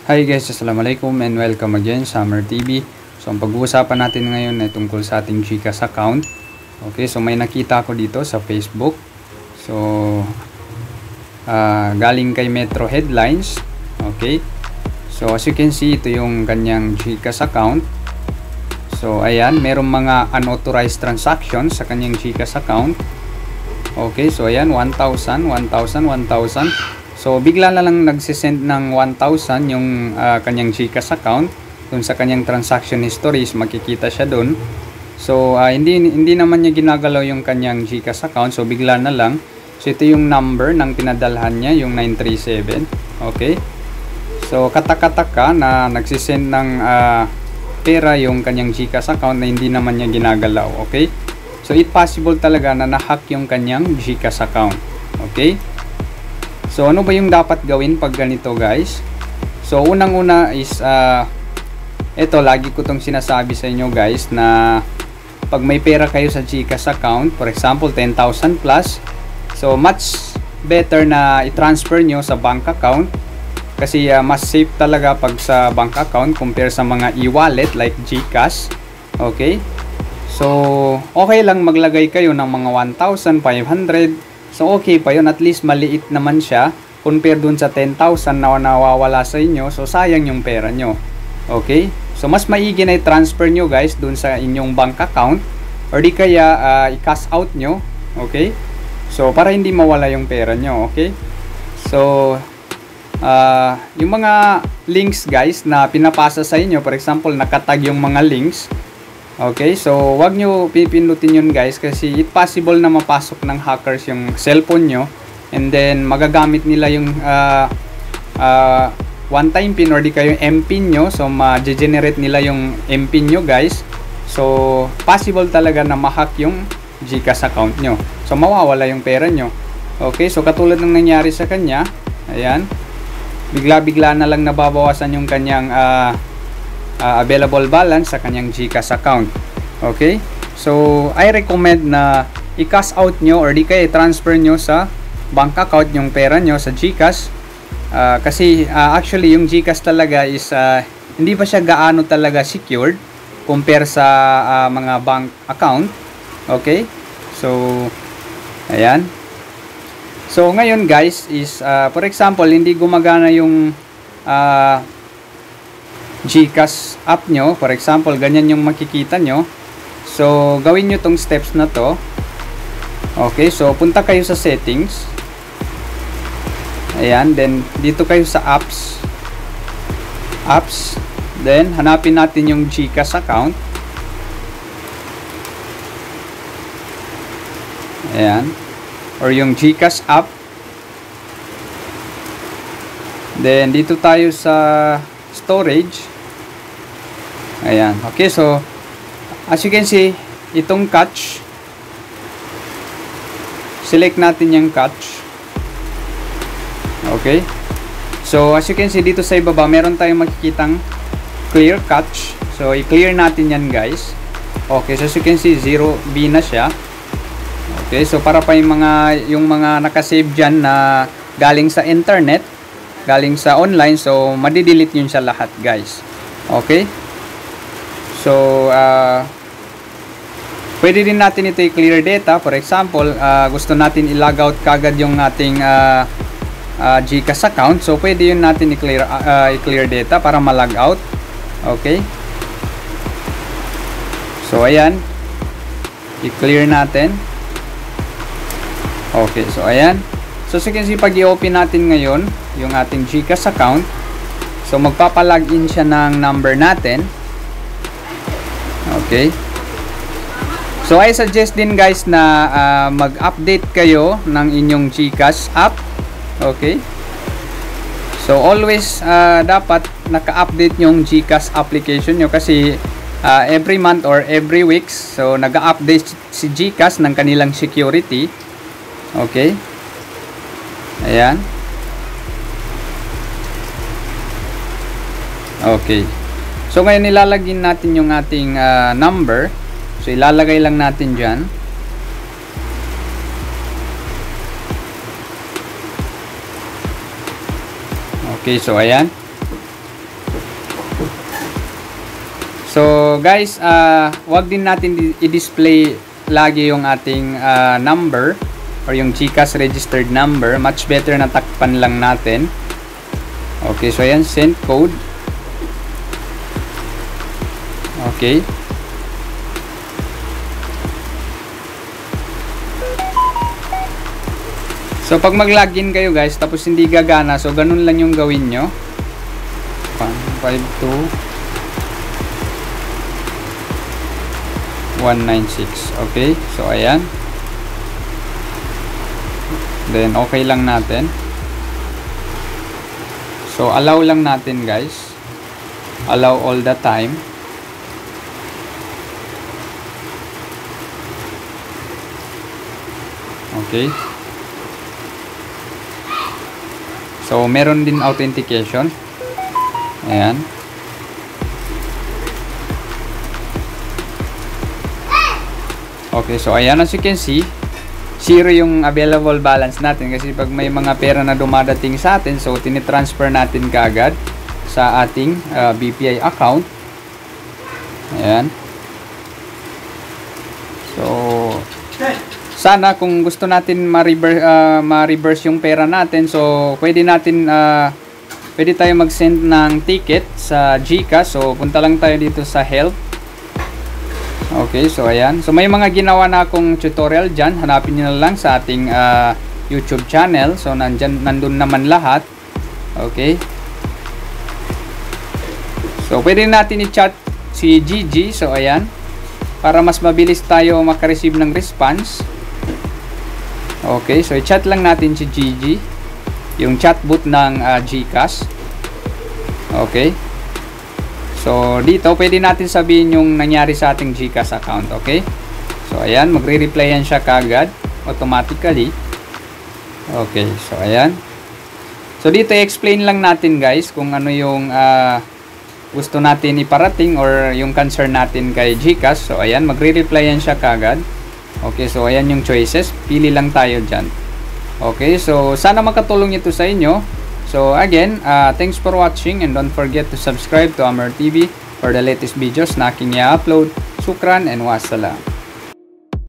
Hi guys, Assalamualaikum and welcome again sa Summer TV. So ang pag-uusapan natin ngayon ay tungkol sa ating GCash account. Okay, so may nakita ako dito sa Facebook. So galing kay Metro Headlines. Okay, so as you can see, ito yung kanyang GCash account. So ayan, merong mga unauthorized transactions sa kanyang GCash account. Okay, so ayan, 1,000, 1,000, 1,000. So bigla na lang nagsisend ng 1,000 yung kanyang GCash account. Dun sa kanyang transaction histories, makikita siya dun. So hindi naman niya ginagalaw yung kanyang GCash account. So bigla na lang. So ito yung number ng pinadalhan niya, yung 937. Okay. So katakataka na nagsisend ng pera yung kanyang GCash account na hindi naman niya ginagalaw. Okay. So it possible talaga na na-hack yung kanyang GCash account. Okay. So ano ba yung dapat gawin pag ganito, guys? So unang-una is ito, lagi ko tong sinasabi sa inyo, guys, na pag may pera kayo sa GCash account, for example 10,000 plus, so much better na i-transfer nyo sa bank account kasi mas safe talaga pag sa bank account compare sa mga e-wallet like GCash. Okay? So okay lang maglagay kayo ng mga 1,500. So okay pa yun, at least maliit naman siya compare dun sa 10,000 na nawawala sa inyo. So sayang yung pera nyo. Okay? So mas maigi na i-transfer nyo, guys, dun sa inyong bank account or di kaya i-cash out nyo. Okay? So para hindi mawala yung pera nyo. Okay? So yung mga links, guys, na pinapasa sa inyo, for example nakatag yung mga links. Okay, so wag nyo pipindutin yun, guys, kasi it possible na mapasok ng hackers yung cellphone nyo and then magagamit nila yung one time pin or di kayo MPIN nyo. So ma-generate nila yung MPIN nyo, guys. So possible talaga na ma-hack yung GCash account nyo. So mawawala yung pera nyo. Okay, so katulad ng nangyari sa kanya, ayan, bigla-bigla na lang nababawasan yung kanyang available balance sa kanyang GCash account. Okay? So, I recommend na i-cash out nyo or di kaya i-transfer nyo sa bank account yung pera nyo sa GCash. Kasi actually yung GCash talaga is hindi pa siya gaano talaga secured compare sa mga bank account. Okay? So, ayan. So, ngayon, guys, is for example, hindi gumagana yung GCash app nyo. For example, ganyan yung makikita nyo. So gawin nyo tong steps na to. Okay, so punta kayo sa settings. Ayan, then dito kayo sa apps. Then hanapin natin yung GCash account. Ayan, or yung GCash app. Then dito tayo sa storage. Ayan. Okay, so as you can see, itong catch, select natin yung catch. Okay, so as you can see dito sa ibaba, meron tayong makikitang clear catch. So i-clear natin yan, guys. Okay, so as you can see 0B na siya. Okay, so para pa yung mga nakasave dyan na galing sa internet, galing sa online, so madidelete yun siya lahat, guys. Okay, so pwede din natin ito i-clear data. For example, gusto natin i-log out kagad yung ating GCash account, so pwede yun natin i-clear data para ma-log out. Okay, so ayan, i-clear natin. Okay, so ayan. So as you can see, pag i-open natin ngayon yung ating GCash account, so magpapalogin siya ng number natin. Okay. So I suggest din, guys, na mag-update kayo ng inyong GCash app. Okay. So always dapat naka-update yung GCash application nyo kasi every month or every weeks, so nag-update si GCash ng kanilang security. Okay. Ayan. Okay. So ngayon ilalagay natin yung ating number. So ilalagay lang natin dyan. Okay, so ayan. So guys, wag din natin i-display lagi yung ating number or yung GCash registered number. Much better na takpan lang natin. Okay, so ayan, send code. Okay. So pag mag-login kayo guys, tapos hindi gagana, so ganun lang yung gawin nyo. 152.196. Okay, so ayan. Then okay lang natin. So allow lang natin guys. Allow all the time. Okay. So meron din authentication. Ayan. Okay, so ayan, as you can see, 0 yung available balance natin kasi pag may mga pera na dumadating sa atin, so tinitransfer natin kaagad sa ating BPI account. Ayan. So sana kung gusto natin ma-reverse yung pera natin, so pwede tayo mag-send ng ticket sa GCash. So punta lang tayo dito sa help. Okay, so ayan. So may mga ginawa na akong tutorial dyan. Hanapin nyo na lang sa ating YouTube channel. So nandun naman lahat. Okay. So pwede natin i-chat si Gigi. So ayan, para mas mabilis tayo makareceive ng response. Okay, so i-chat lang natin si Gigi, yung chatbot ng GCash. Okay. So dito pwede natin sabihin yung nangyari sa ating GCash account. Okay. So ayan, magre-replyan siya kaagad automatically. Okay, so ayan. So dito i-explain lang natin guys kung ano yung gusto natin iparating or yung concern natin kay GCash. So ayan, magre-replyan siya kaagad. Okay, so ayan yung choices. Pili lang tayo dyan. Okay, so sana makatulong ito sa inyo. So again, thanks for watching and don't forget to subscribe to Amr TV for the latest videos na aking i-upload. Sukran and wassalam.